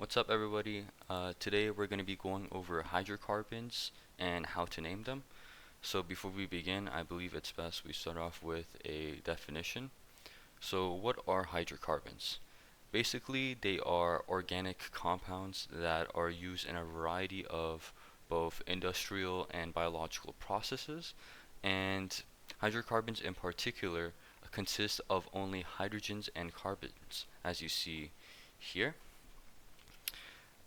What's up, everybody? Today we're going to be going over hydrocarbons and how to name them. So before we begin, I believe it's best we start off with a definition. So what are hydrocarbons? Basically, they are organic compounds that are used in a variety of both industrial and biological processes, and hydrocarbons in particular consist of only hydrogens and carbons, as you see here.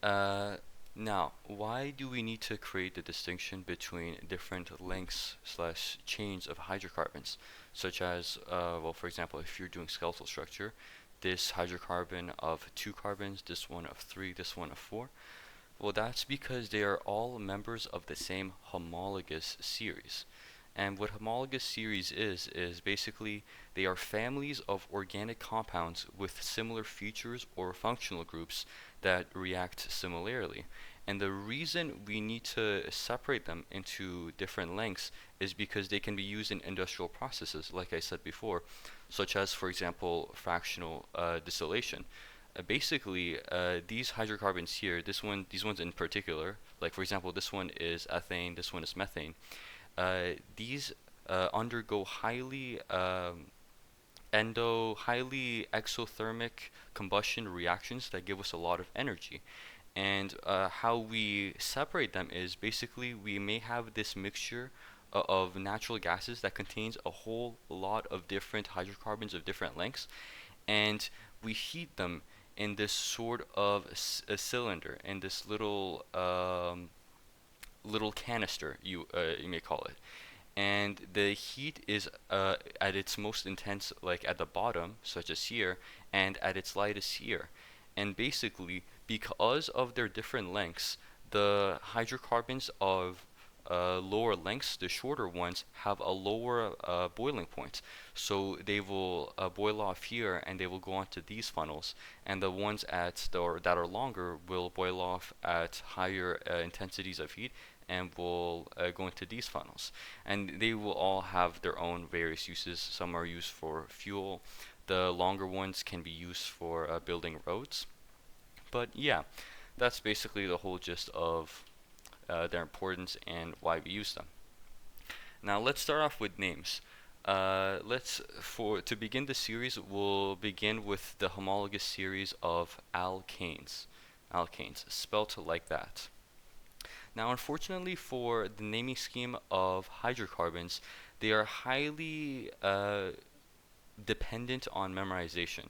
Uh, Now, why do we need to create the distinction between different lengths slash chains of hydrocarbons, such as, well, for example, if you're doing skeletal structure, this hydrocarbon of 2 carbons, this one of 3, this one of 4? Well, that's because they are all members of the same homologous series. And what homologous series is basically they are families of organic compounds with similar features or functional groups that react similarly. And the reason we need to separate them into different lengths is because they can be used in industrial processes, like I said before, such as, for example, fractional distillation. These hydrocarbons here, these ones in particular, like for example, this one is ethane, this one is methane. These undergo highly exothermic combustion reactions that give us a lot of energy. And how we separate them is basically we may have this mixture of natural gases that contains a whole lot of different hydrocarbons of different lengths, and we heat them in this sort of a cylinder, in this little canister, you may call it. And the heat is at its most intense, like at the bottom, such as here, and at its lightest here. And basically, because of their different lengths, the hydrocarbons of lower lengths, the shorter ones, have a lower boiling point. So they will boil off here and they will go onto these funnels. And the ones that are longer will boil off at higher intensities of heat and will go into these funnels. And they will all have their own various uses. Some are used for fuel. The longer ones can be used for building roads. But yeah, that's basically the whole gist of their importance and why we use them. Now let's start off with names. Let's for to begin the series, we'll begin with the homologous series of alkanes. Alkanes, spelt like that. Now, unfortunately for the naming scheme of hydrocarbons, they are highly dependent on memorization,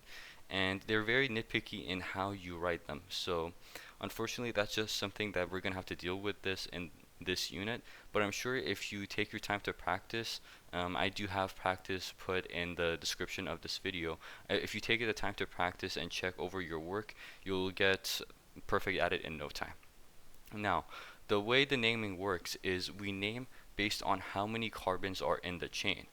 and they're very nitpicky in how you write them. So, unfortunately, that's just something that we're gonna have to deal with this in this unit. But I'm sure if you take your time to practice, I do have practice put in the description of this video. If you take the time to practice and check over your work, you'll get perfect at it in no time. Now, the way the naming works is we name based on how many carbons are in the chain,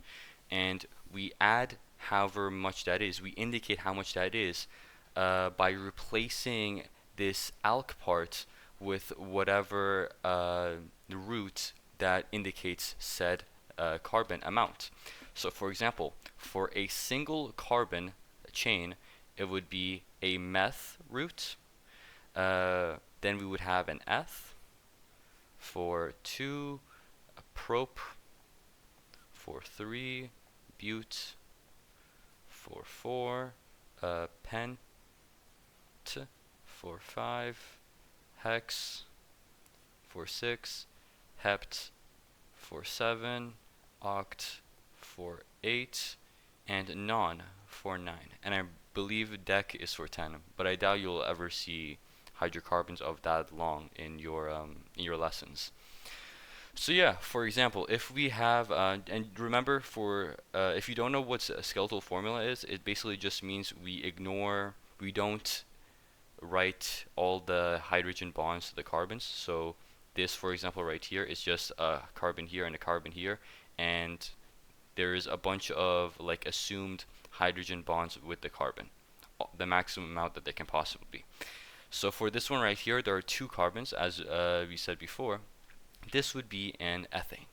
and we add however much that is. We indicate how much that is by replacing this alk part with whatever root that indicates said carbon amount. So, for example, for a single carbon chain, it would be a meth root. Then we would have an eth. For 2, a prop. For 3, bute. For 4, pent. For 5, hex. For 6, hept. For 7, oct. For 8, and non for 9. And I believe dec is for 10, but I doubt you'll ever see hydrocarbons of that long in your lessons. So yeah, for example, if we have and remember for if you don't know what a skeletal formula is, it basically just means we don't write all the hydrogen bonds to the carbons. So this, for example, right here is just a carbon here and a carbon here, and there's a bunch of like assumed hydrogen bonds with the carbon, the maximum amount that they can possibly be. So for this one right here, there are 2 carbons, as we said before. This would be an ethane,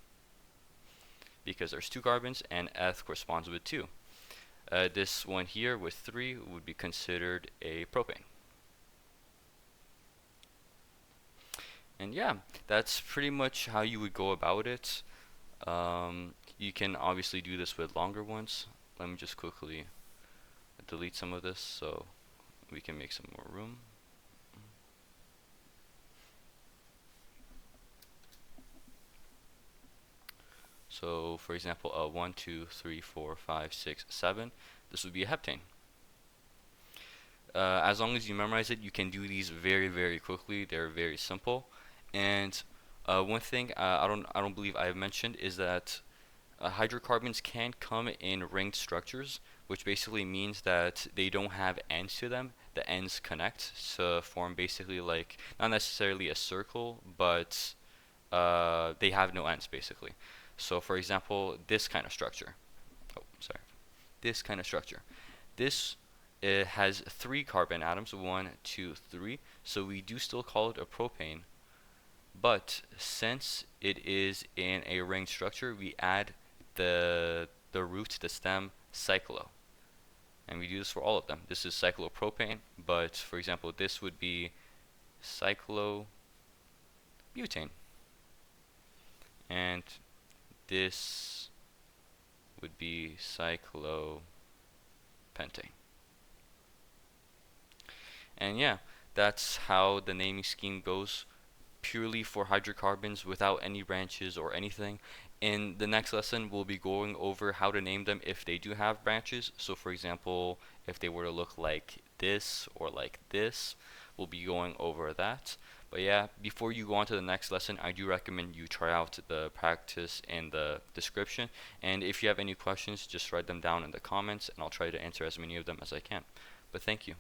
because there's 2 carbons and eth corresponds with 2. This one here with 3 would be considered a propane. And yeah, that's pretty much how you would go about it. You can obviously do this with longer ones. Let me just quickly delete some of this so we can make some more room. So for example, 1, 2, 3, 4, 5, 6, 7. This would be a heptane. As long as you memorize it, you can do these very, very quickly. They're very simple. And one thing I don't believe I've mentioned is that hydrocarbons can come in ringed structures, which basically means that they don't have ends to them. The ends connect to form basically like not necessarily a circle, but they have no ends basically. So for example, this kind of structure. Oh, sorry. This kind of structure. This it has three carbon atoms, one, two, three. So we do still call it a propane, but since it is in a ring structure, we add the root, the stem, cyclo. And we do this for all of them. This is cyclopropane, but for example, this would be cyclobutane. And this would be cyclopentane. And yeah, that's how the naming scheme goes purely for hydrocarbons without any branches or anything. In the next lesson, we'll be going over how to name them if they do have branches. So for example, if they were to look like this or like this, we'll be going over that. But yeah, before you go on to the next lesson, I do recommend you try out the practice in the description. And if you have any questions, just write them down in the comments and I'll try to answer as many of them as I can. But thank you.